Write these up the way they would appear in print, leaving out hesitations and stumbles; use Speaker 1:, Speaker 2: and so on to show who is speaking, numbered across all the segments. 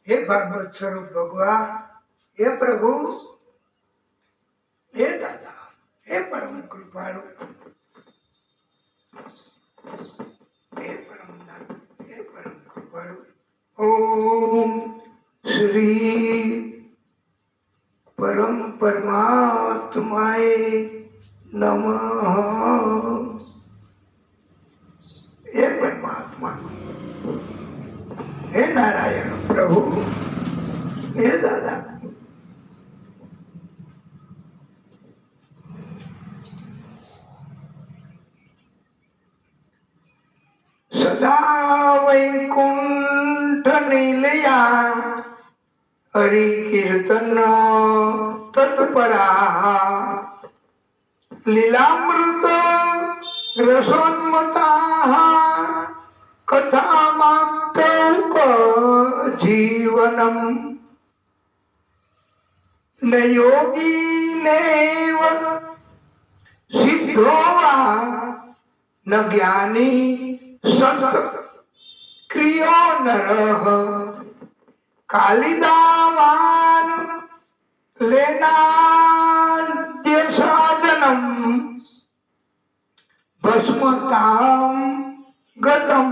Speaker 1: हे भागवत स्वरूप भगवान, हे प्रभु, हे दादा, हे परम कृपाळु, हे परम दादा, हे परम कृपाळु। ओम श्री परम परमात्माए नमः। हे परमात्मा, हे नारायण प्रभु, हे दादा, सदा वैकुंठ निलया हरि कीर्तन तत्परा लीलामृत रसोन्मता कथामात्रौक जीवनम न योगी नैव सिद्धो वा न ज्ञानी संत क्रियो नरः कालिदावान लेनाद्य साधनम भस्मताम गतम।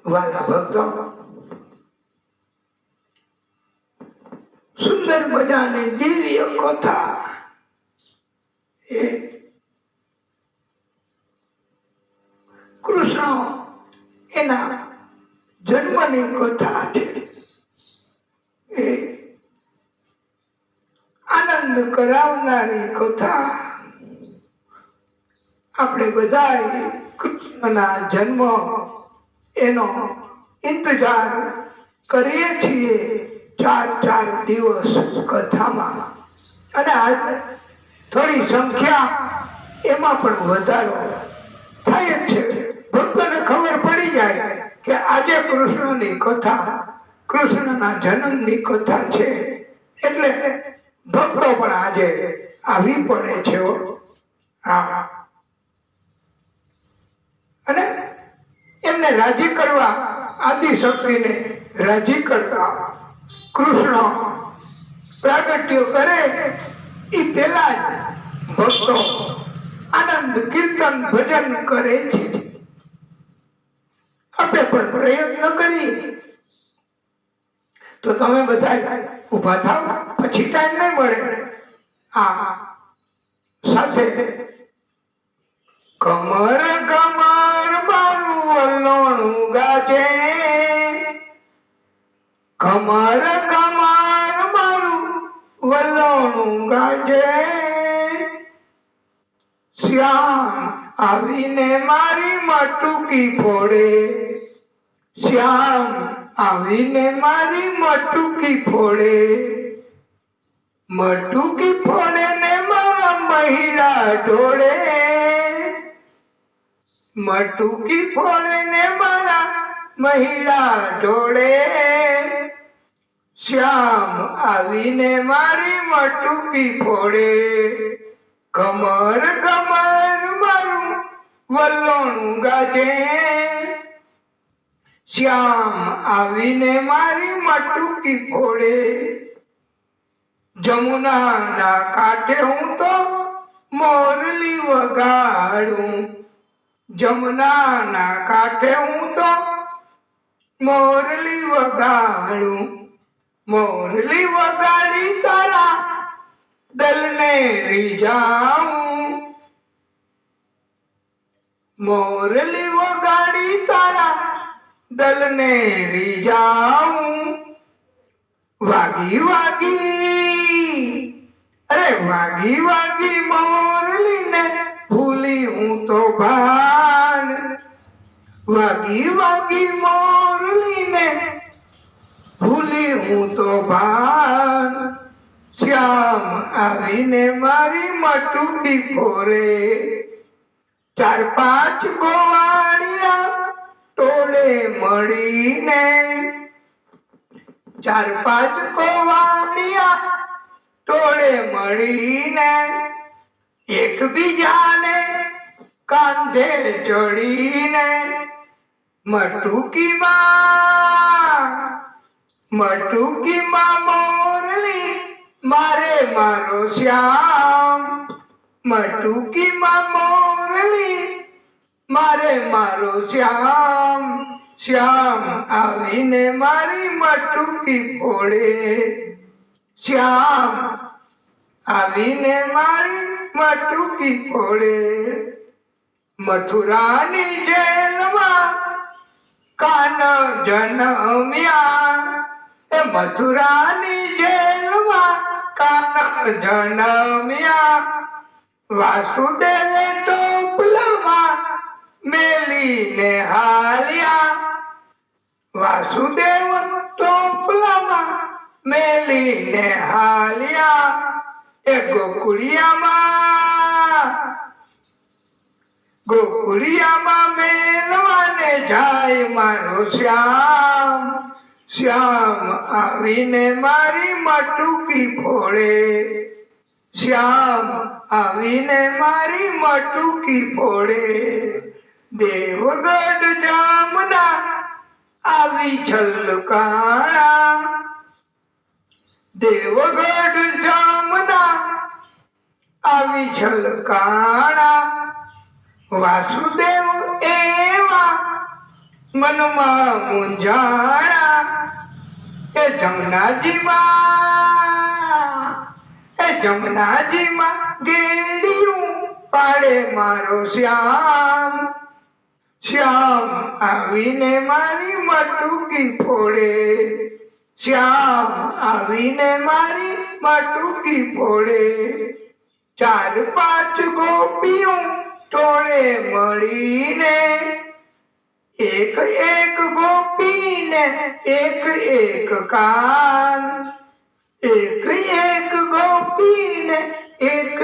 Speaker 1: वाला भक्तो, સુંદર મજાની દિવ્ય કથા એ કૃષ્ણ એના જન્મની કથા છે। એ આનંદ કરાવનારી કથા। આપણે બધાય કૃષ્ણના જન્મ એનો ઇંતજાર કરીએ છીએ 4 દિવસ કથામાં, અને આજ થોડી સંખ્યા એમાં પણ વધારો થાય છે। ભક્તોને ખબર પડી જાય કે આજે કૃષ્ણની કથા, કૃષ્ણના જન્મની કથા છે, એટલે ભક્તો પણ આજે આવી પડે છે। હા, અને એમને રાજી કરવા, આદિશક્તિને રાજી કરવા કૃષ્ણ પ્રાગટ્ય કરે એ પેલા જ ભક્તો આનંદ કીર્તન ભજન કરે છે। આપણે પણ પ્રયત્ન કરીએ તો તમે બધા ઉભા થાવ, પછી ટાઈમ નહીં મળે। આ સાથે કમર કમર મારું વલોણું ગાજે, કમર કમર મારું વલોણું ગાજે, શ્યામ આવીને મારી મટુકી ફોડે, શ્યામ આવીને મારી મટુકી ફોડે, મટુકી ફોડે ને મારા મહિડા ઢોળે, મટુકી ફોડે ને મારા મહિડા ઢોળે, શ્યામ આવીને મારી મટુકી ફોડે, કમર કમર મારું વલોણું ગાજે, શ્યામ આવીને મારી મટુકી ફોડે, જમુનાના કાંઠે હું તો મોરલી વગાડું, જમુનાના કાંઠે હું તો મોરલી વગાડું, મોરલી વગાડી તારા દલને રીઝાઉં, મોરલી વગાડી તારા દલને રીઝાઉં, વાગી વાગી, અરે વાગી વાગી મોરલીને ભૂલી હું તો ભાન, વાગી વાગી મોરલીને ભૂલી હું તો ભાન, શ્યામ આવીને મારી મટુકી ફોરે, 4-5 ગોવાળિયા ટોળે મળીને, 4-5 ગોવાળિયા ટોળે મળીને એકબીજાને કાંધે ચડીને મટુકીમાં મોરલી મારે મારો શ્યામ, મટુકીમાં મોરલી મારે મારો શ્યામ, શ્યામ આવીને મારી મટુકી ફોડે, શ્યામ આવીને મારી મટુકી ફોડે. મથુરાની જેલમાં કાન જન્મ્યા, એ મથુરાની જેલમાં કાન જન્મ્યા. વાસુદેવે ટોપલામાં મેલીને હાલ્યા, વાસુદેવ ટોપલામાં મેલીને હાલ્યા. એ ગોકુળિયામાં મેલવાને જાય મારો શ્યામ, શ્યામ આવીને મારી મટુકી ફોડે, શ્યામ આવીને મારી મટુકી ફોડે. દેવગઢ જામના આવી છલકાણા, દેવગઢ જામના આવી છલકાણા. વાસુદેવ એવા મનમાં મૂંઝાણા, એ જમનાજીમાં ગેડિયું પાડે મારો શ્યામ, શ્યામ આવીને મારી મટુકી ફોડે, શ્યામ આવીને મારી મટુકી ફોડે. 4-5 ગોપીઓ ટોળે મળીને એક ગોપીને એક કાન, એક ગોપીને એક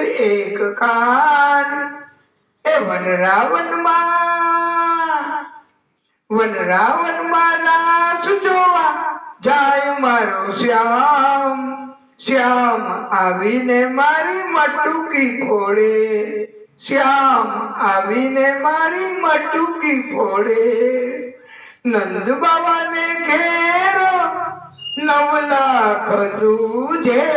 Speaker 1: કાન. એ વનરાવનમાં રાસ જોવા જાય મારો શ્યામ, શ્યામ આવીને મારી મટુકી ફોડે, શ્યામ આવીને મારી મટુકી ફોડે. નંદ બાવાને ઘેર 9 લાખ દૂધે,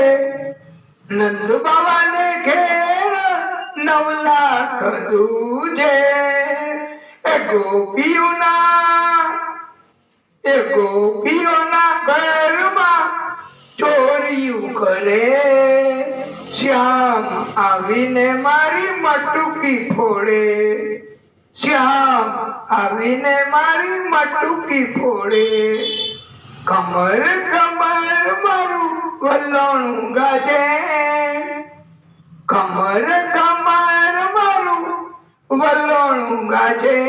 Speaker 1: નંદ બાવાને ઘેર 9 લાખ દૂધે. એ ગોપીઓના ઘરમાં ચોરીયું કરે, શ્યામ આવીને મારી મટુકી ફોડે, શ્યામ આવીને મારી મટુકી ફોડે. કમર કમર મારું વલોણું ગાજે, કમર કમર મારું વલોણું ગાજે.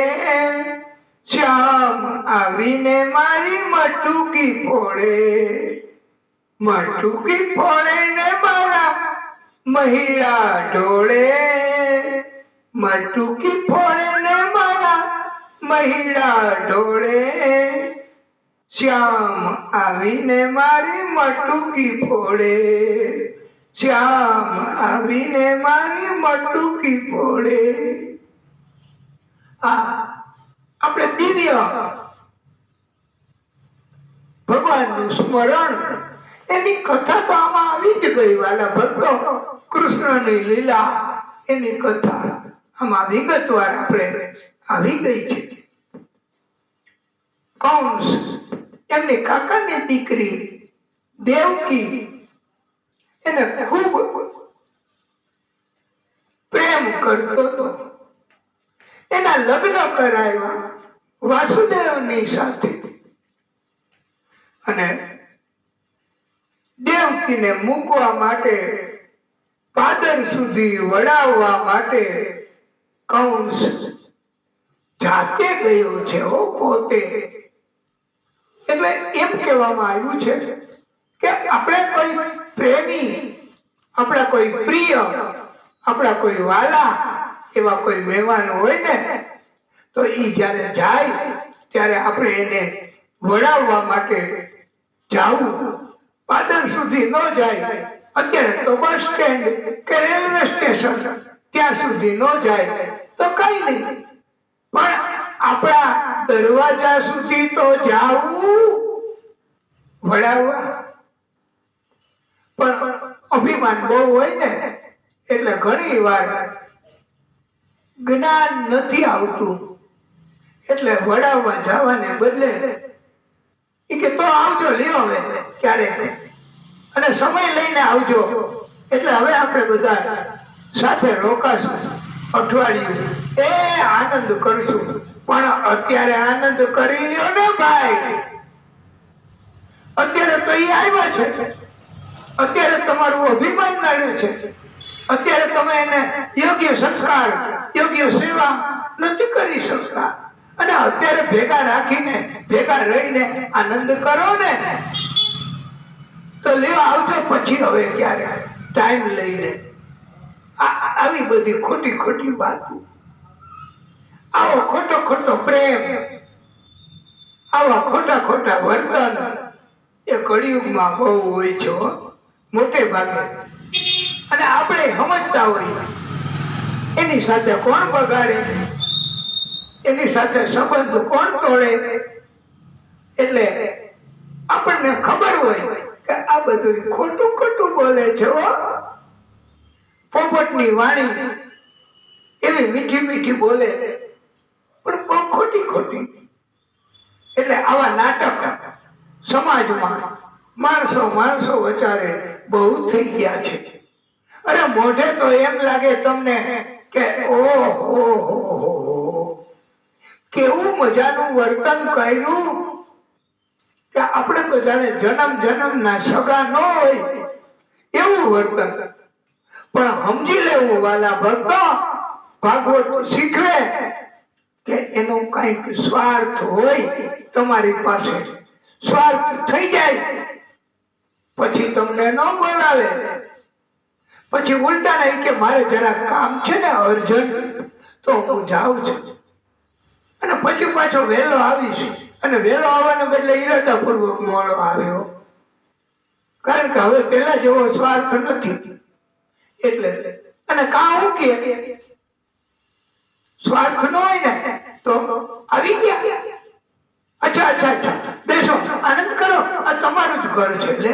Speaker 1: શ્યામ આવીને મારી મટુકી ફોડે, મટુકી ફોડે ને મારા મહિડા ઢોળે, મટુકી ફોડે ને મારા મહિડા ઢોળે. શ્યામ આવીને મારી મટુકી ફોડે, શ્યામ આવીને મારી મટુકી ફોડે. આપણે દિવ્ય ભગવાનનું સ્મરણ, એની કથા તો આમાં આવી જ ગઈ વાલા ભક્તો. કૃષ્ણની લીલા, એની કથા આમાં વિગતવાર આપણે આવી ગઈ છે. કૌંસ એમની કાકાની દીકરી દેવકી એને ખૂબ પ્રેમ કરતો હતો. એના લગ્ન કરાવ્યા વાસુદેવની સાથે, અને દેવકીને મૂકવા માટે, પાદર સુધી વડાવવા માટે કૌંસ જાતે ગયો છે પોતે. એટલે એમ કહેવામાં આવ્યું છે કે આપણે કોઈ પ્રેમી, આપણા કોઈ પ્રિય, આપણા કોઈ વાલા એવા કોઈ મહેમાન હોય ને, તો ઈ જ્યારે જાય ત્યારે આપણે એને વડાવવા માટે જાવું, પાદર સુધી ન જાય, અત્યારે તો બસ સ્ટેન્ડ કે રેલવે સ્ટેશન ત્યાં સુધી ન જાય તો કઈ નહીં, પણ આપણા દરવાજા સુધી તો જાવું વડાવવા. પણ અભિમાન બહુ હોય ને એટલે ઘણી વાર જ્ઞાન નથી આવતું, એટલે વડાવવા જવાને બદલે એ કે તો આવજો લ્યો હવે ક્યારેક અને સમય લઈને આવજો. એટલે હવે આપણે બધા સાથે રોકાશું અઠવાડિયું, એ આનંદ કરશું. પણ અત્યારે આનંદ કરી લ્યો ને ભાઈ, અત્યારે તો એ આવ્યા છે, અત્યારે તમારું અભિમાન નડે છે, અત્યારે તમે એને યોગ્ય સંસ્કાર યોગ્ય સેવા નથી કરી શકતા, અને અત્યારે ભેગા રાખીને ભેગા રહીને આનંદ કરો ને તો લ્યો આવજો પછી હવે ક્યારે ટાઈમ લઈને. આવી બધી ખોટી ખોટી વાતો, આવો ખોટો ખોટો પ્રેમ, આવા ખોટા ખોટા વર્તન એ કળિયુગમાં બહુ હોય છે મોટે ભાગે. અને આપણે સમજતા હોય એની સાથે કોણ બગાડે, એની સાથે સંબંધ કોણ તોડે, એટલે આપણને ખબર હોય કે આ બધું ખોટું ખોટું બોલે છે. પોપટની વાણી એવી મીઠી મીઠી બોલે પણ બહુ ખોટી ખોટી. એટલે આવા નાટક સમાજમાં માણસો માણસો વચારે બહુ થઈ ગયા છે. અરે મોઢે તો એમ લાગે તમને કે ઓહો કેવું મજાનું વર્તન કર્યું કે આપણે તો જાણે જન્મ જન્મ ના સગા ન હોય એવું વર્તન. પણ સમજી લેવું વાલા ભક્તો, ભાગવત શીખવે કે એનો કઈક સ્વાર્થ હોય તમારી પાસે, સ્વાર્થ થઈ જાય પછી તમને ન બોલાવે, પછી ઉલટા નહીં કે મારે જરા કામ છે ને અર્જન્ટ તો હું જાઉં છું, અને પછી પાછો વહેલો આવીશ, અને વહેલો આવવાને બદલે ઈરાદાપૂર્વક મોડો આવ્યો, કારણ કે હવે પેલા જેવો સ્વાર્થ નથી. એટલે અને કાં કે સ્વાર્થ ન હોય ને તો આવી ગયા, અચ્છા અચ્છા અચ્છા બેસો આનંદ કરો, આ તમારું જ ઘર છે લે.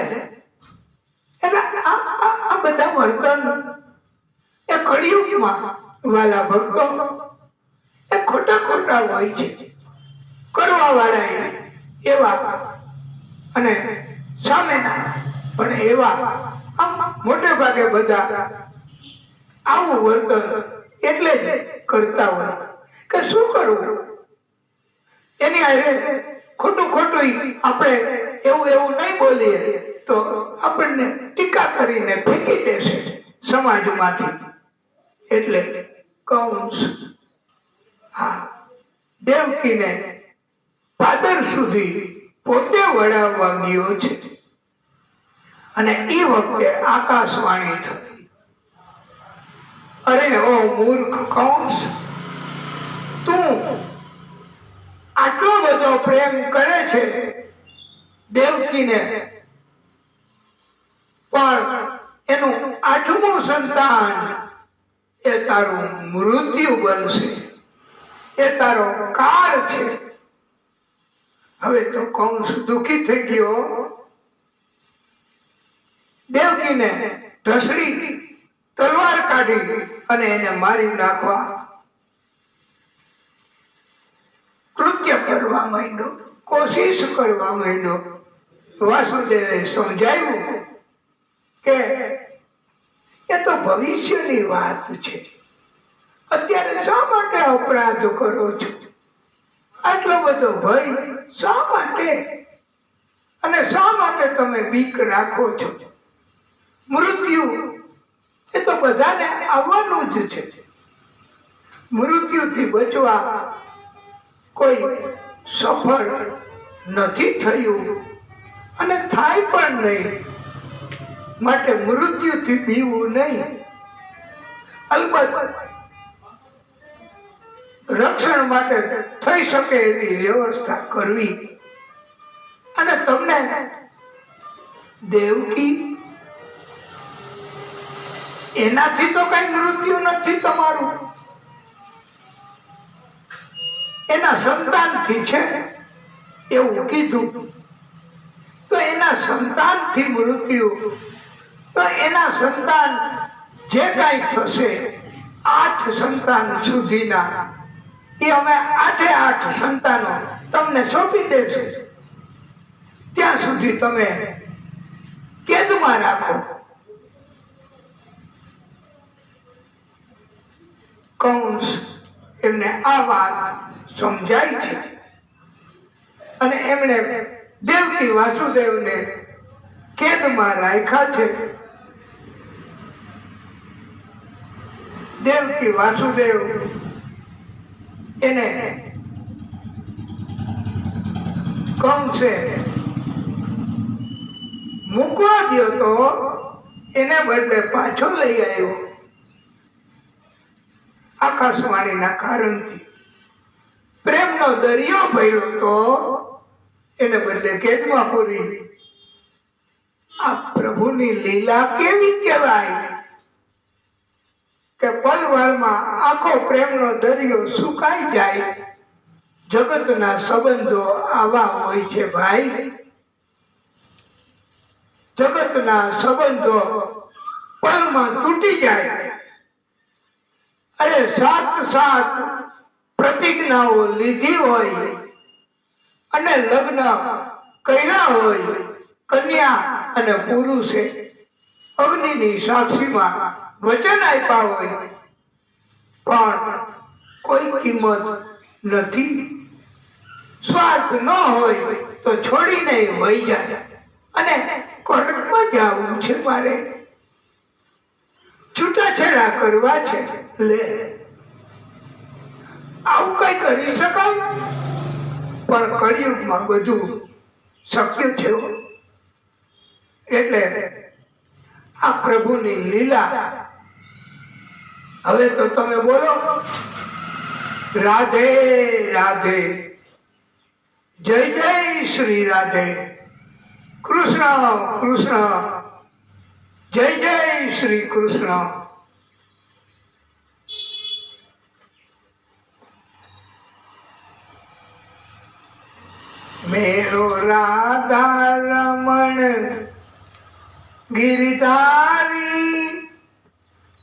Speaker 1: એટલે આ બધા વર્તન એ કળિયુગમાં વાલા ભક્તો એ ખોટા ખોટા હોય છે. કરવા વાળા એવા અને સામેના પણ એવા, આમ મોટે ભાગે બધા આવું વર્તન એટલે જ કરતા હોય કે શું કરવું, એની હારે ખોટું ખોટું આપણે એવું એવું નહીં બોલીએ તો આપણને ટીકા કરીને ફેંકી દેશે સમાજમાંથી. એટલે કૌંસ હા દેવકીને પાદર સુધી પોતે વડાવવા ગયો છે, અને એ વખતે આકાશવાણી થઈ, અરે ઓ મૂર્ખ કૌંસ, તું આટલો બધો પ્રેમ કરે છે દેવકીને, પણ એનું 8મું સંતાન એ તારું મૃત્યુ બનશે, એ તારો કાળ છે. હવે તો કૌંસ દુઃખી થઈ ગયો, દેવકીને ઢસડી તલવાર કાઢી અને એને મારી નાખવા કૃત્ય કરવા માંડ્યો, કોશિશ કરવા માંડ્યો. વાસુદેવે સમજાવ્યું કે એ તો ભવિષ્યની વાત છે, અત્યારે શા માટે અપરાધ કરો છો, આટલો બધો ભય શા માટે, અને શા માટે તમે બીક રાખો છો? મૃત્યુ એ તો બધાને આવવાનું જ છે, મૃત્યુથી બચવા કોઈ સફળ નથી થયું અને થાય પણ નહીં, માટે મૃત્યુથી બીવું નહીં. અલબત્ત રક્ષણ માટે થઈ શકે એવી વ્યવસ્થા કરવી. અને તમને દેવકી એનાથી તો કઈ મૃત્યુ નથી તમારું, એના સંતાનથી છે એવું કીધું. તો એના સંતાનથી મૃત્યુ, તો એના સંતાન જે કઈ થશે 8 સંતાન સુધીના, એ અમે 8 સંતાનો તમને સોંપી દેશું. ત્યાં સુધી તમે કેદમાં રાખો. કૌંસ એમને આ વાત સમજાય છે અને એમણે દેવકી વાસુદેવને કેદમાં રાખ્યા છે. દેવકી વાસુદેવ એને કંસે મૂકવા દો તો એને બદલે પાછો લઈ આવ્યો આકાશવાણીના કારણથી. પ્રેમનો દરિયો ભર્યો તો એને બદલે કેદમાં પૂરી. આ પ્રભુની લીલા કેવી કહેવાય કે પલવારમાં આખો પ્રેમનો દરિયો સુકાઈ જાય. જગતના સંબંધો આવા હોય છે ભાઈ, જગતના સંબંધો પલમાં તૂટી જાય. અરે 7 પ્રતિજ્ઞાઓ લીધી હોય અને લગ્ન કર્યા હોય કન્યા અને પુરુષે અગ્નિની સાક્ષીમાં વચન આપ્યા હોય, પણ કોઈ કિંમત નથી. સ્વાર્થ ન હોય તો છોડીને વહી જાય અને કોર્ટમાં જવું છે, મારે છૂટાછેડા કરવા છે. લે, આવું કઈ કરી શકાય? પણ કળિયુગમાં બધું શક્ય છે. એટલે આ પ્રભુની લીલા. હવે તો તમે બોલો રાધે રાધે, જય જય શ્રી રાધે, કૃષ્ણ કૃષ્ણ, જય જય શ્રી કૃષ્ણ. મેરો રાધા રમણ गिरधारी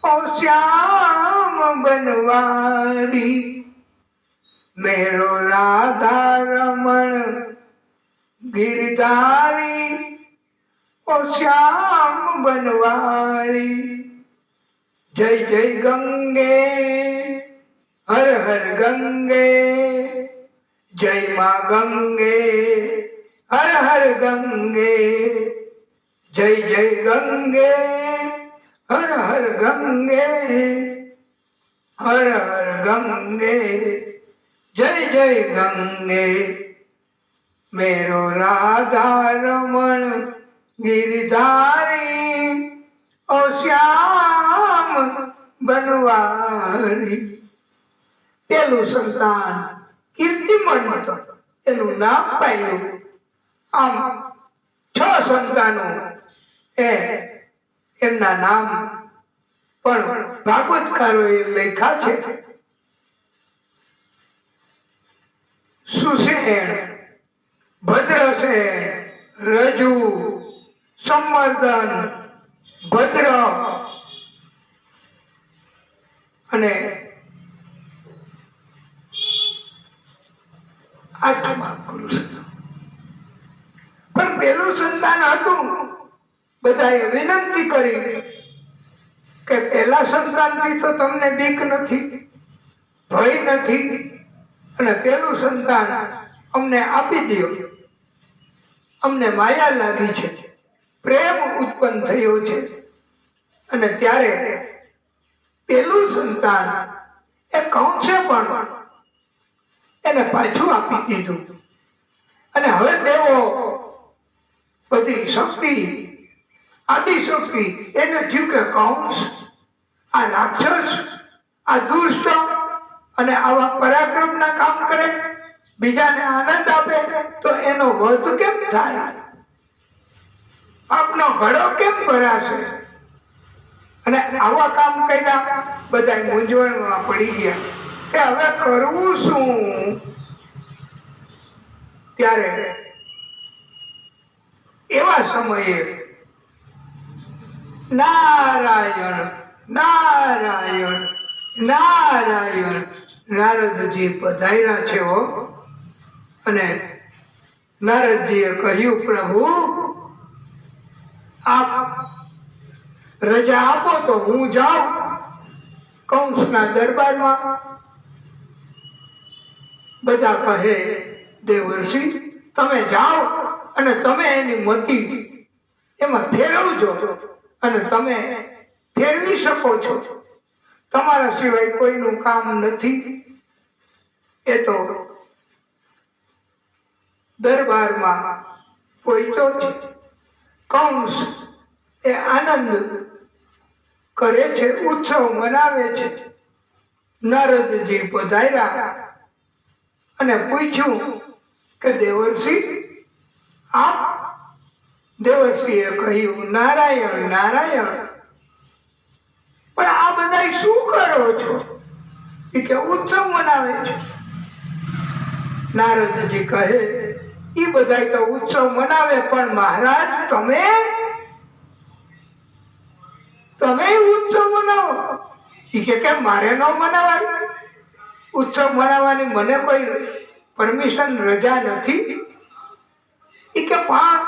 Speaker 1: ओ श्याम बनवारी, मेरो राधा रमण गिरधारी ओ श्याम बनवारी. जय जय गंगे हर हर गंगे, जय माँ गंगे हर हर गंगे, जय जय गंगे हर हर गंगे, हर हर गंगे, जय जय गंगे. मेरो राधा रमण गिरधारी ओ श्याम बनवारी. પેલું સંતાન કીર્તિમંત, એનું નામ પાડ્યું. આમ 6 સંતાનો એમના નામ પણ ભાગવતકારોએ લખ્યા છે. સુસેન, ભદ્રસેન, રજુ, સંવર્ધન, ભદ્ર અને 8મા કૃષ્ણ. પણ પેલું સંતાન હતું, બધાએ વિનંતી કરી કે પહેલા સંતાનથી તો તમને બીક નથી, ભય નથી, અને પેલું સંતાન અમને આપી દો. અમને માયા લાગી છે, પ્રેમ ઉત્પન્ન થયો છે. અને ત્યારે પેલું સંતાન એ કંસે પણ એને પાછું આપી દીધું. અને હવે તેઓ બધી શક્તિ, આદિશક્તિ એને થયું કે કંસ આ રાક્ષસ, આ દુષ્ટ અને આવા પરાક્રમના કામ કરે, બીજાને આનંદ આપે, તો એનો વધ કેમ થાય? આપનો ઘડો કેમ ભરાશે? અને આવા કામ કર્યા, બધા મૂંઝવણમાં પડી ગયા કે હવે કરવું શું. ત્યારે એવા સમયે નારાયણ નારાયણ નારાયણ નારદજી પધાર્યા છે હો. અને નારદજીએ કહ્યું, પ્રભુ આપ રજા આપો તો હું જાઉં કંસના દરબારમાં. બધા કહે, દેવર્ષિ તમે જાઓ અને તમે એની મતિ એમાં ફેરવજો અને તમે ફેરવી શકો છો. તમારા સિવાય કોઈનું કામ નથી. એ તો દરબારમાં પહોંચ્યો છે. કંસ એ આનંદ કરે છે, ઉત્સવ મનાવે છે. નારદજી પધાર્યા અને પૂછ્યું કે દેવર્ષિ આપ? દેવર્ષિએ કહ્યું, નારાયણ નારાયણ, પણ આ બધા શું કરો છો? એ કે ઉત્સવ મનાવે છે. નારદજી કહે, એ બધા તો ઉત્સવ મનાવે, પણ મહારાજ તમે ઉત્સવ મનાવો? એ કે મારે ન મનાવાય? ઉત્સવ મનાવવાની મને કોઈ પરમિશન રજા નથી. એ કે પણ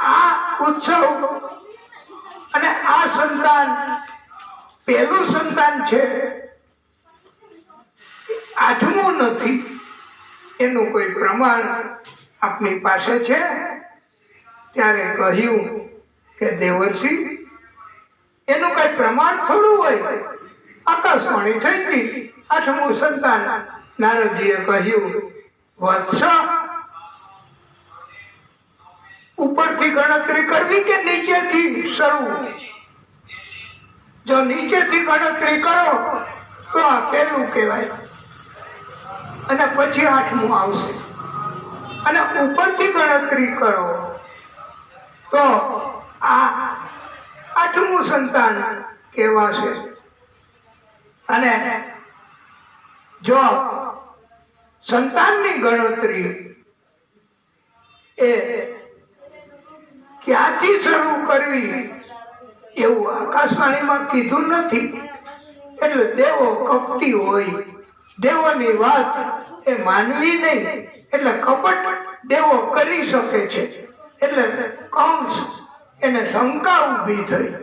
Speaker 1: આ ઉત્સવ અને આ સંતાન પહેલું સંતાન છે, આઠમું નથી. એનું કોઈ પ્રમાણ આપની પાસે છે? ત્યારે કહ્યું કે દેવર્ષિ એનું કઈ પ્રમાણ થોડું હોય. આકાશવાણી થઈ ગઈ, આઠમું સંતાન. નારદજીએ કહ્યું, વત્સ ઉપરથી ગણતરી કરવી કે નીચેથી શરૂ? જો નીચેથી ગણતરી કરો તો આ પહેલું કહેવાય અને પછી આઠમું આવશે, અને ઉપરથી ગણતરી કરો તો આ આઠમું સંતાન કહેવાશે. અને જો સંતાનની ગણતરી એ ક્યાંથી શરૂ કરવી એવું આકાશવાણીમાં કીધું નથી. એટલે દેવો કપટી હોય, દેવોની વાત એ માનવી નહીં. એટલે કપટ દેવો કરી શકે છે. એટલે કંસ એને શંકા ઊભી થઈ.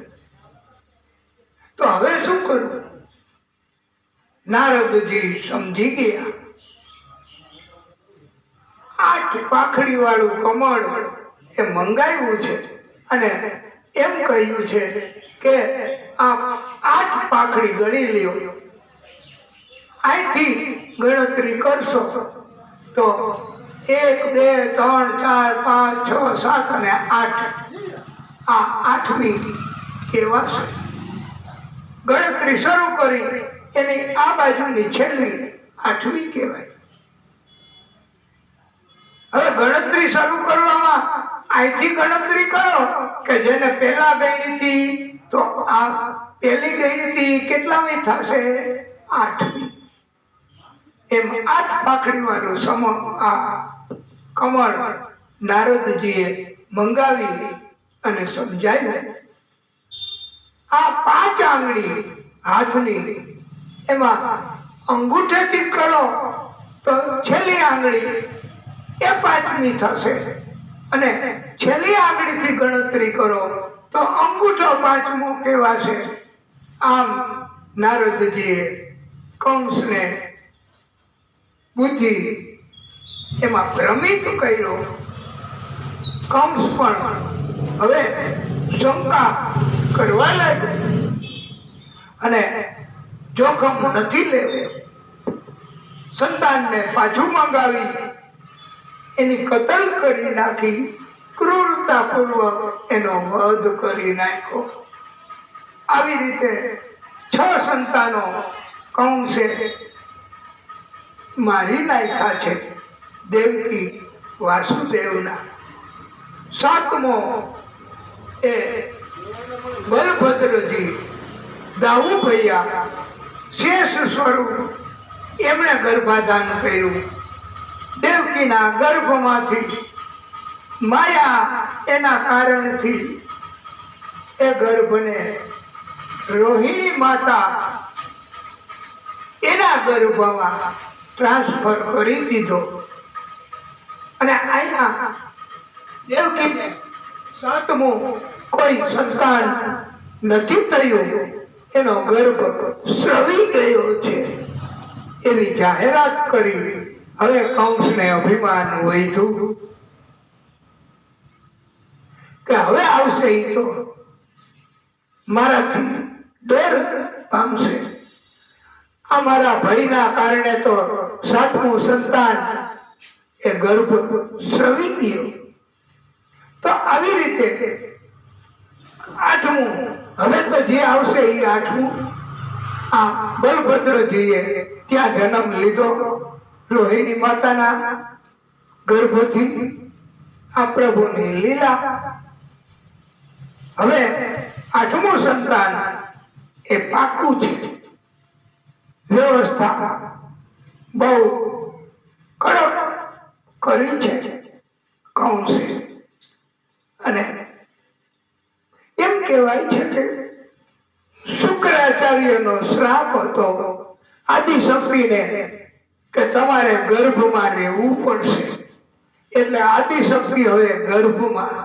Speaker 1: તો હવે શું કરવું? નારદજી સમજી ગયા. 8 પાંખડી વાળું કમળ એ મંગાવ્યું છે અને એમ કહ્યું છે કે આ 8 પાંખડી ગણી લ્યો. અહીંથી ગણતરી કરશો તો 1 2 3 4 5 6 7 અને 8, આ 8મી કહેવાશે. ગણતરી શરૂ કરી એની આ બાજુની છેલ્લી 8મી કહેવાય. હવે ગણતરી શરૂ કરવામાં અહીંથી ગણતરી કરો કે જેને પહેલા ગણી હતી તો આ પહેલી ગણી હતી કેટલામી થશે? 8મી. એમ 8 પાંખડી વાળું આ કમળ નારદજીએ મંગાવી અને સમજાવ્યું. આ 5 આંગળી હાથની એમાં અંગૂઠેથી કરો તો છેલ્લી આંગળી એ 5મી થશે, અને છેલ્લી આંગળીથી ગણતરી કરો તો અંગૂઠો 5મો કહેવાશે. આમ નારદજીએ કંસને બુદ્ધિ એમાં ભ્રમિત કર્યો. કંસ પણ હવે શંકા કરવા લાગ્યો અને જોખમ નથી લેવું. સંતાનને પાછું મંગાવી એની કતલ કરી નાખી, ક્રૂરતાપૂર્વક એનો વધ કરી નાખ્યો. આવી રીતે 6 સંતાનો કંસે મારી નાખ્યા છે દેવકી વાસુદેવના. 7મો એ બલભદ્રજી, દાઉ ભૈયા, શેષ સ્વરૂપ એમણે ગર્ભાધાન કર્યું. દેવકીના ગર્ભમાંથી માયા એના કારણથી એ ગર્ભને રોહિણી માતા એના ગર્ભમાં ટ્રાન્સફર કરી દીધો. અને અહીંયા દેવકીને સાતમું કોઈ સંતાન નથી થયું, એનો ગર્ભ સ્રવી ગયો છે એવી જાહેરાત કરી. હવે કંસને અભિમાન વધ્યું કે હવે આવશે એ તો મારાથી ડર પામશે. આ મારા ભયના કારણે તો સાતમું સંતાન એ ગર્ભ સ્રવી ગયો. તો આવી રીતે આઠમું, હવે તો જે આવશે એ આઠમું. આ બલભદ્રજીએ ત્યાં જન્મ લીધો રોહિણી માતાના ગર્ભથી. આ પ્રભુની લીલા. હવે આઠમું સંતાન એ પાકું છે. વ્યવસ્થા બહુ કડક કરી છે કંસે. અને એમ કહેવાય છે કે શુક્રાચાર્યનો શ્રાપ હતો આદિશક્તિને કે તમારે ગર્ભમાં રહેવું પડશે. એટલે આદિશક્તિ હવે ગર્ભમાં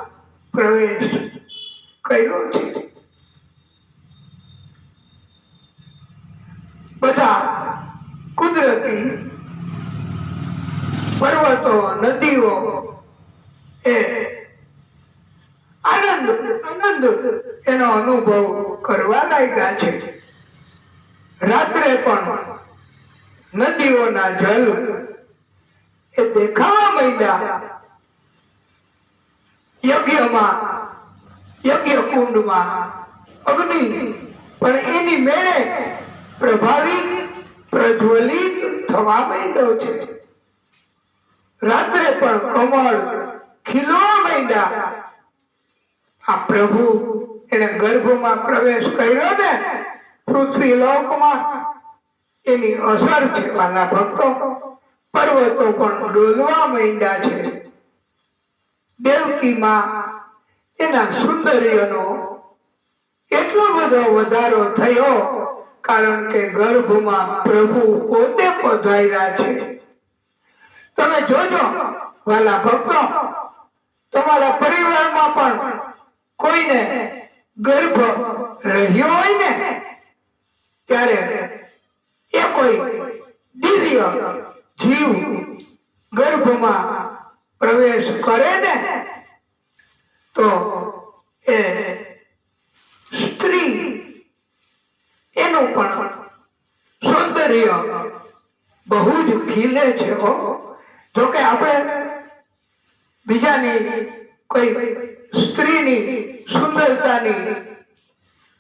Speaker 1: પ્રવેશ કર્યો છે. બધા કુદરતી પર્વતો, નદીઓ એ આનંદ એનો અનુભવ કરવા લાગ્યા છે. રાત્રે પણ નદીઓના જલ એ દેખાવા માંડ્યા. યજ્ઞ કુંડમાં અગ્નિ પણ એની મેળે પ્રભાવિત, પ્રજ્વલિત થવા માંડ્યો છે. રાત્રે પણ કમળ ખીલવા માંડ્યા. આ પ્રભુ એને ગર્ભમાં પ્રવેશ કર્યો ને પૃથ્વી લોકમાં, એની અસર છે વાલા ભક્તો. પર્વતો પણ ડોલવા માંડ્યા છે. દેવકીમાં એના સૌંદર્યનો એટલો બધો વધારો થયો કારણ કે ગર્ભમાં પ્રભુ પોતે પધાર્યા છે. તમે જોજો વાલા ભક્તો, તમારા પરિવારમાં પણ કોઈને ગર્ભ રહ્યો હોય ને ત્યારે એ કોઈ દિવ્ય જીવ ગર્ભમાં પ્રવેશ કરે ને તો એ સ્ત્રી એનું પણ સૌંદર્ય બહુ જ ખીલે છે. જોકે આપણે બીજાની કોઈ સ્ત્રીની સુંદરતાની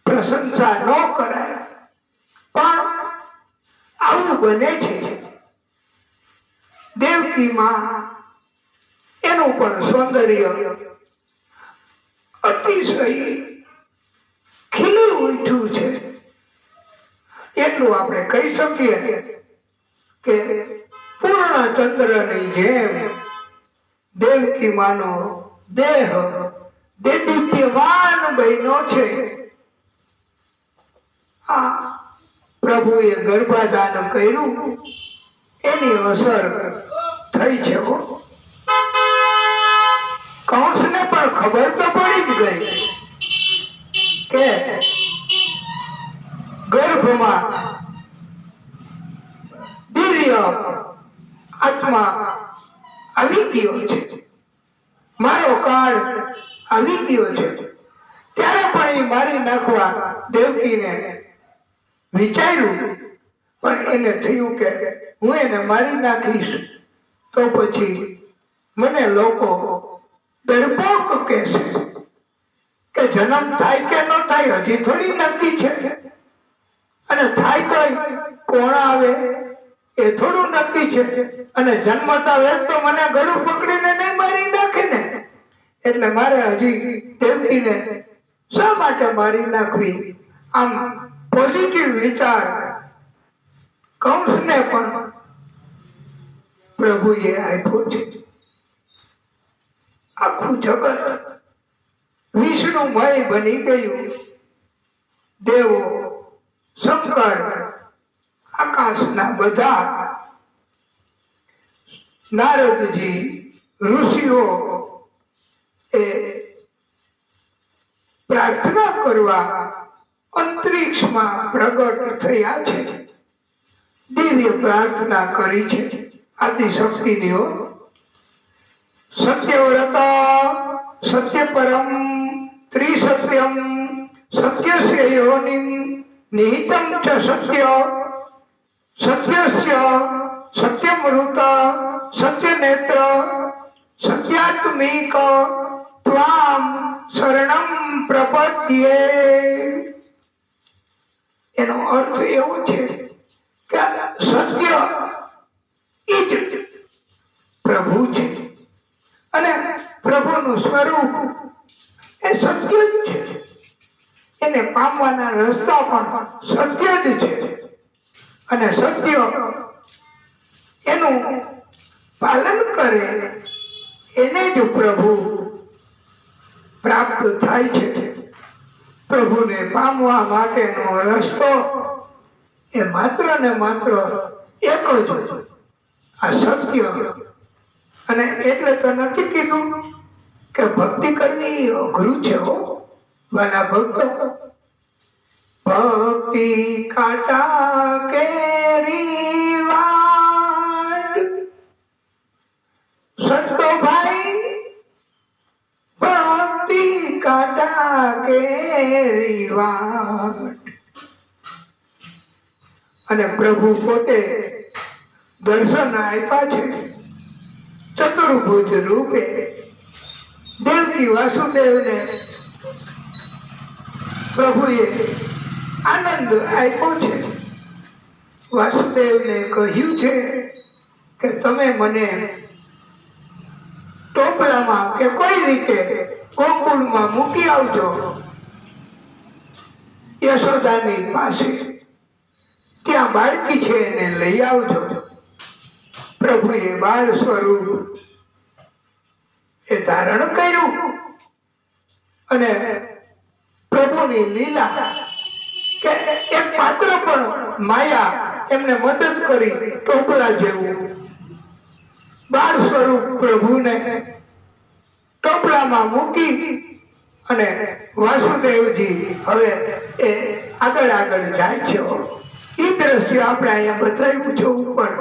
Speaker 1: પ્રશંસા ન કરાય, પણ આવું બને છે. દેવકીમાં એનું પણ સૌંદર્ય અતિશય ખીલી ઉઠ્યું છે. એટલું આપણે કહી શકીએ કે પૂર્ણ ચંદ્રની જેમ દેવકી માનો દેહ દેદીપ્યમાન બન્યો છે. આ પ્રભુએ ગર્ભાધાન કર્યું એની અસર થઈ છે. કંસને પણ ખબર તો પડી જ ગઈ કે ગર્ભમાં દિવ્ય આત્મા આવી ગયો છે, મારો કાળ આવી ગયો છે. ત્યારે પણ એ મારી નાખવા દેવકીને વિચાર્યું, પણ એને થયું કે હું એને મારી નાખીશ તો પછી મને લોકો ડરપોક કહેશે કે જન્મ થાય કે ન થાય હજી થોડી નક્કી છે, અને થાય તો કોણ આવે એ થોડું નક્કી છે, અને જન્મતા વેત તો મને ગળું પકડીને નહીં મારી નાખે ને. એટલે મારે હજી દેવકીને શા માટે મારી નાખવી? આમ પોઝિટિવ વિચાર કંસને પણ પ્રભુએ આપ્યો છે. આખું જગત વિષ્ણુમય બની ગયું. દેવો, શંકર, આકાશના બધા, નારદજી, ઋષિઓ એ પ્રાર્થના કરવા અંતરિક્ષમાં પ્રગટ થયા છે. દિવ્ય પ્રાર્થના કરી છે આદિશક્તિનીઓ. સત્યવ્રત સત્ય પરમ ત્રિસત્યમ સત્યસ્ય યોનિમ નિહિતમ ચ સત્ય સત્યસ્ય સત્યમૃત સત્યનેત્ર સત્યાત્મિક ત્વામ શરણમ પ્રપદ્યે. એનો અર્થ એવો છે કે સત્ય એ જ પ્રભુ છે અને પ્રભુનું સ્વરૂપ એ સત્ય જ છે. એને પામવાના રસ્તા પણ સત્ય જ છે અને સત્ય એનું પાલન કરે એને જ પ્રભુ પ્રાપ્ત થાય છે. પ્રભુને પામવા માટેનો રસ્તો એ માત્ર ને માત્ર એક જ, આ સત્ય. અને એટલે તો નથી કીધું કે ભક્તિ કરવી અઘરું છે હો વાલા ભક્તો. ભક્તિ કાંટા કેરી વાટ, સંતો ભાઈ ભક્તિ કાંટા કેરી વાટ. અને પ્રભુ પોતે દર્શન આપ્યા છે ચતુર્ભુજ રૂપે. દેવકી વાસુદેવને પ્રભુએ આનંદ આપ્યો છે. વાસુદેવને કહ્યું છે કે તમે મને ટોપલામાં કે કોઈ રીતે ગોકુળમાં મૂકી આવજો યશોદાની પાસે. ત્યાં બાળકી છે એને લઈ આવજો. પ્રભુએ બાળ સ્વરૂપ એ ધારણ કર્યું અને પ્રભુની લીલા કે એક પાત્ર પણ માયા એમને મદદ કરી. ટોપલા જેવું બાળ સ્વરૂપ પ્રભુને ટોપલામાં મૂકી અને વાસુદેવજી હવે એ આગળ આગળ જાય છે. એ દ્રશ્ય આપણે અહીંયા બતાવ્યું છે ઉપર.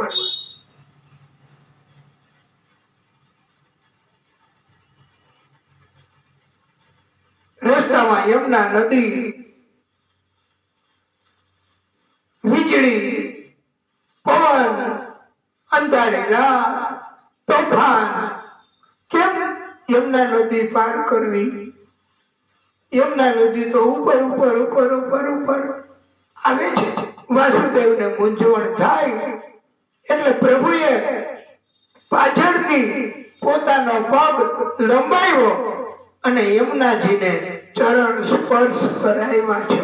Speaker 1: રસ્તામાં યમુના નદી, વીજળી, પવન, અંધારી રાત, તોફાન. કેમ યમુના નદી પાર કરવી? યમુના નદી તો ઉપર ઉપર ઉપર ઉપર ઉપર આવે છે. વાસુદેવને મૂંઝવણ થાય એટલે પ્રભુએ પાછળથી પોતાનો પગ લંબાવ્યો અને યમુનાજીને ચરણ સ્પર્શ કરાવ્યા છે.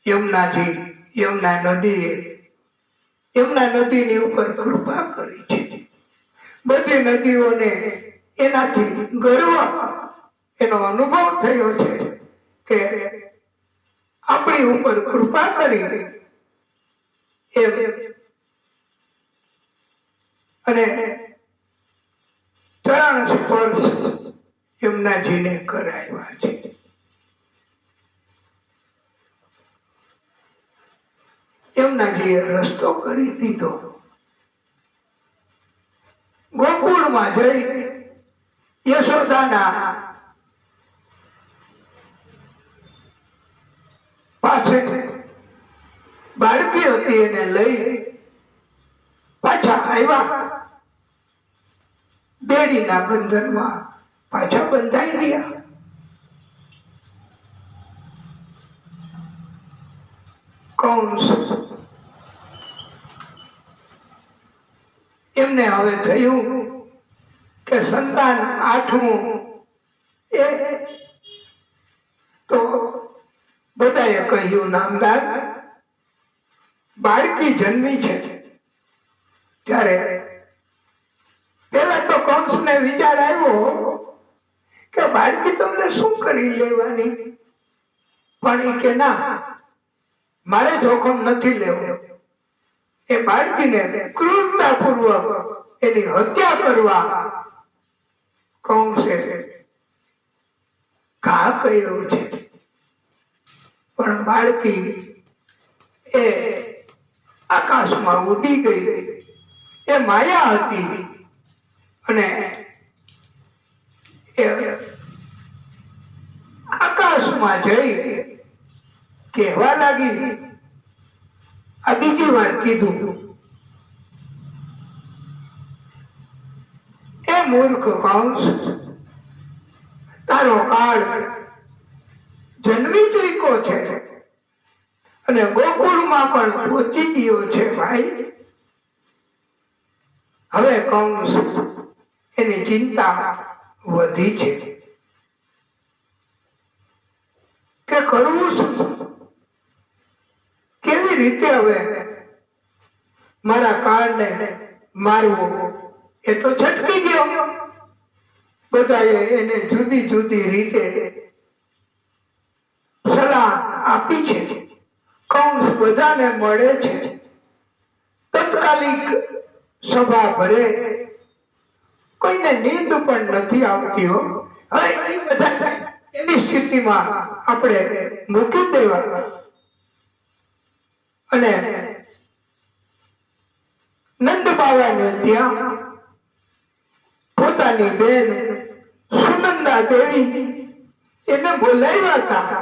Speaker 1: યમુનાજી, યમુના નદીએ યમુના નદીની ઉપર કૃપા કરી છે. બધી નદીઓને એનાથી ગર્વ એનો અનુભવ થયો છે કે આપણી ઉપર કૃપા કરી અને ચરણ સ્પર્શ યમુનાજીને કરાવ્યા છે. યમુનાજીએ રસ્તો કરી દીધો. ગોકુળમાં જઈ યશોદાના પાસે બાળકી હતી એને લઈ પાછા આવ્યા. બેડીના બંધનમાં પાછા બંધાઈ ગયા. કંસ એમને હવે થયું કે સંતાન આઠમું એ તો બધાએ કહ્યું, નામદાર, બાળકી જન્મી છે. ત્યારે પેલા તો કંસને વિચાર આવ્યો કે બાળકી તમને શું કરી લેવાની, પણ એ કે ના, મારે જોખમ નથી લેવું. એ બાળકીને ક્રૂરતાપૂર્વક એની હત્યા કરવા કંસે ઘા કર્યો છે. પણ બાળકી એ આકાશમાં ઉડી ગઈ. એ માયા હતી અને એ આકાશમાં જઈ કહેવા લાગી. આ બીજી વાર કીધું, એ મૂર્ખ કંસ, તારો કાળ જન્મી ચૂક્યો છે અને ગોકુળમાં પણ પહોંચી ગયો છે ભાઈ. હવે કંસ એની ચિંતા વધી છે કે કરવું શું, કેવી રીતે હવે મારા કાળને મારવો. એ તો છટકી ગયો. બધાએ એને જુદી જુદી રીતે સલાહ આપી છે. કંસ બધાને મળે છે, તત્કાલિક સભા ભરે, કોઈને નીંદ પણ નથી આવતી હો. હવે એ બધા એની સ્થિતિમાં આપણે મૂકી દેવા અને નંદ બાવાને ત્યાં પોતાની બેન સુનંદા દેવી એને બોલાવ્યા હતા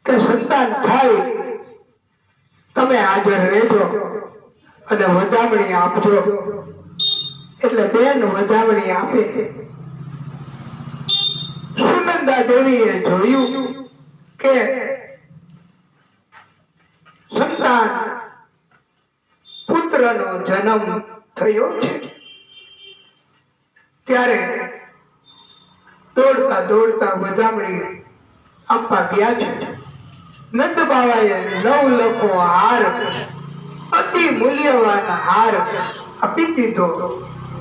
Speaker 1: કે સંતાન થાય તમે હાજર રહેજો અને વધામણી આપજો. એટલે બેન વધામણી આપે. સુનંદા દેવીએ જોયું કે સંતાન પુત્રનો જન્મ થયો છે. ત્યારે દોડતા દોડતા વધામણી આપવા ગયા છે. નંદ બાવાએ 9 લખો હાર, અતિ મૂલ્યવાન હાર આપી દીધો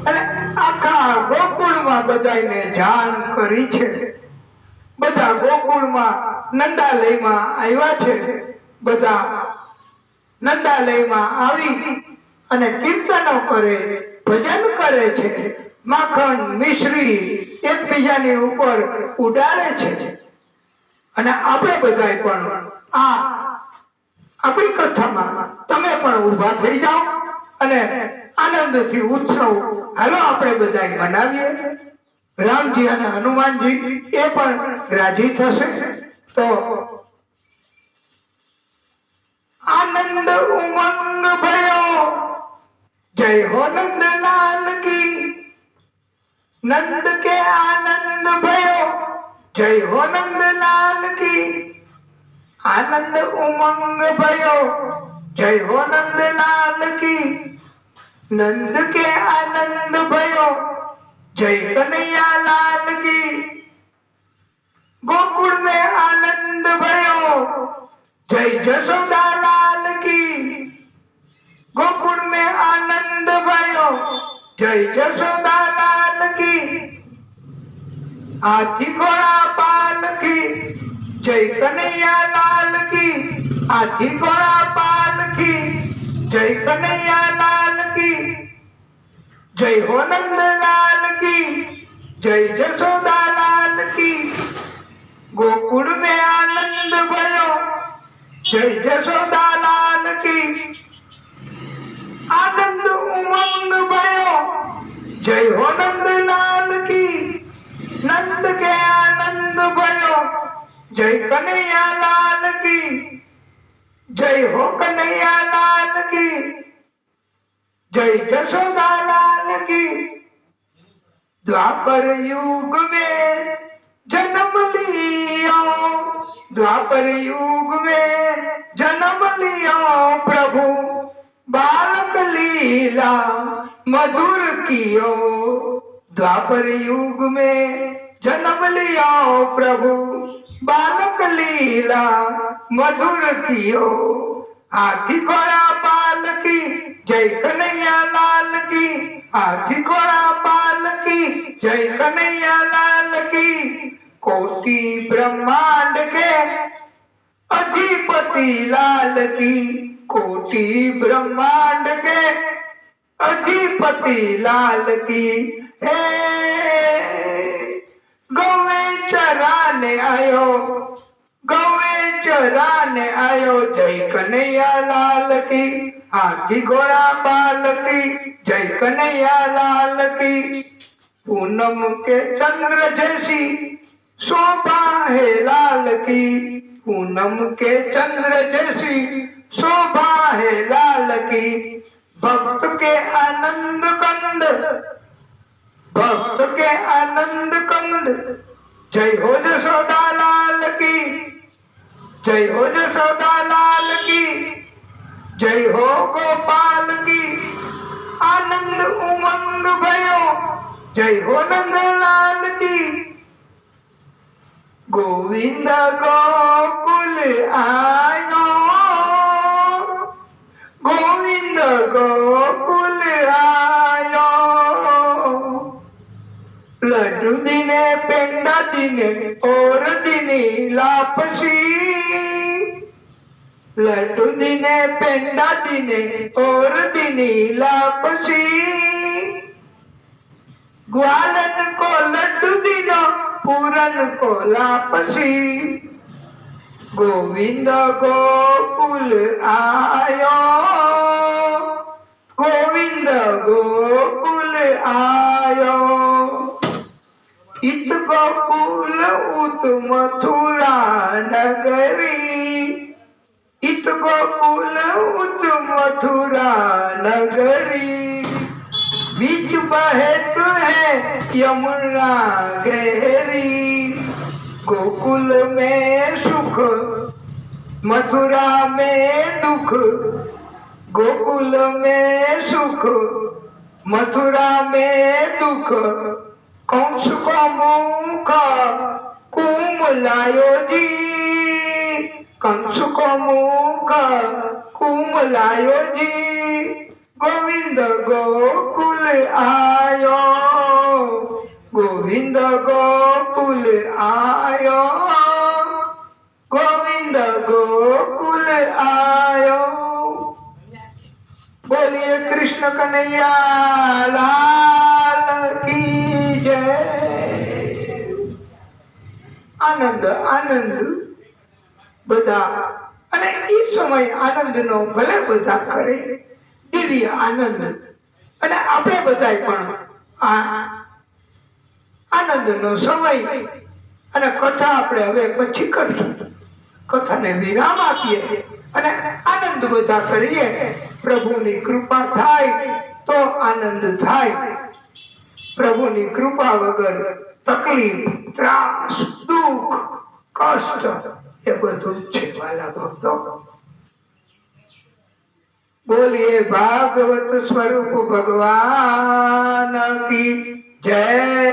Speaker 1: અને આખા ગોકુળમાં બધાને જાણ કરી છે. બધા ગોકુળમાં નંદાલયમાં આવ્યા છે. બધા નંદાલયમાં આવી અને કીર્તનો કરે, ભજન કરે છે. માખણ મિશ્રી એકબીજાની ઉપર ઉડાડે છે. અને આપણે બધા પણ આ આપણી કથામાં તમે પણ ઉભા થઈ જાઓ અને આનંદથી ઉત્સવ હાલો આપણે બધા મનાવીએ. રામજી અને હનુમાનજી એ પણ રાજી થશે. તો આનંદ ઉમંગ ભયો, જય હો નંદલાલ કી. नंद के आनंद भयो, जय हो नंदलाल की. आनंद उमंग भयो, जय हो नंदलाल की. नंद के आनंद भयो, जय कन्हैया लाल की. गोकुल में आनंद भयो, जय जसोदा लाल की. गोकुल में आनंद भयो, जय जसोदा लाल की. हाथी घोड़ा पाल की, जय कन्हैया लाल की. हाथी घोड़ा पाल की, जय कन्हैया लाल की. जय हो नंद लाल की, जय जसोदा लाल की. गोकुल में आनंद भयो, जय जसोदा लाल की. आनंद उमंग भयो, जय हो नंद लाल की. नंद के आनंद भयो, जय कन्हैया लाल की. जय हो कन्हैया लाल की. जय जसोदा लाल की. द्वापर युग में जन्म लियो, द्वापर युग में जन्म लियो प्रभु. बालक लीला मधुर कियो, द्वापर युग में जन्म लियो प्रभु. बालक लीला मधुर कियो, हाथी घोड़ा बाल की जय कन्हैया लाल की, हाथी घोड़ा बाल की जय कन्हैया लाल की। कोटि ब्रह्मांड के अधिपति लाल की, कोटि ब्रह्मांड के अधिपति लाल की। हे गौवे चराने आयो, गौवे चराने आयो जय कन्हैया लाल की, हाथी घोड़ा बाल की जय कन्हैया लाल की। पूनम के चंद्र जैसी शोभा है लाल की, पूनम के चंद्र जैसी शोभा है लाल की। भक्त के आनंद कंद, भक्त के आनंद कंद जय हो यशोदा लाल की, जय हो यशोदा लाल की, जय हो गोपाल की। आनंद उमंग भयो जय हो नंदलाल की। गोविंद गोकुल आयो, गोविंद गोकुल आयो। लड्डू दिने पेंडा दिने और दिने लापसी, लड्डू दिने पेंडा दिने और दिने लापसी। ग्वालन को लड्डू दिनो पूरन को लापसी। गोविंद गोकुल आयो, गोविंद गोकुल आयो। इत गोकुल उत मथुरा नगरी, इत गोकुल उत मथुरा नगरी। बीच बहत है यमुना गहरी, गोकुल में सुख मथुरा में दुख, गोकुल में सुख मथुरा में दुख। कंस को मुख कुमलायो जी, कंस को मुख कुमलायो जी। गोविंद गोकुल आयो, गोविंद गोकुल आयो, गोविंद गोकुल आयो। बोलिए कृष्ण कन्हैया लाल की जय। आनंद आनंद બધા અને એ સમય આનંદનો ભલે બધા કરે, દિવ્ય આનંદ। અને આપણે બધાય પણ આ આનંદનો સમય અને કથા આપણે હવે પછી કરશું, કથાને વિરામ આપીએ અને આનંદ બધા કરીએ। પ્રભુની કૃપા થાય તો આનંદ થાય, પ્રભુની કૃપા વગર તકલીફ, ત્રાસ, દુઃખ, કષ્ટ એ બધું છે વાલા ભક્તો। बोलिए भागवत स्वरूप भगवान की जय।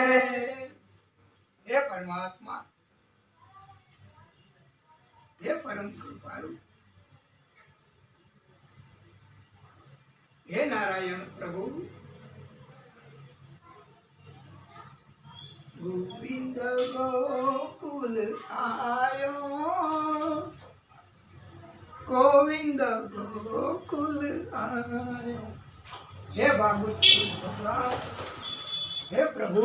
Speaker 1: हे परमात्मा, हे परम कृपालु, हे नारायण प्रभु। गोविंद गोकुल आयो, गोविंद गोकुल आयो। हे भागवत भगवान, हे प्रभु।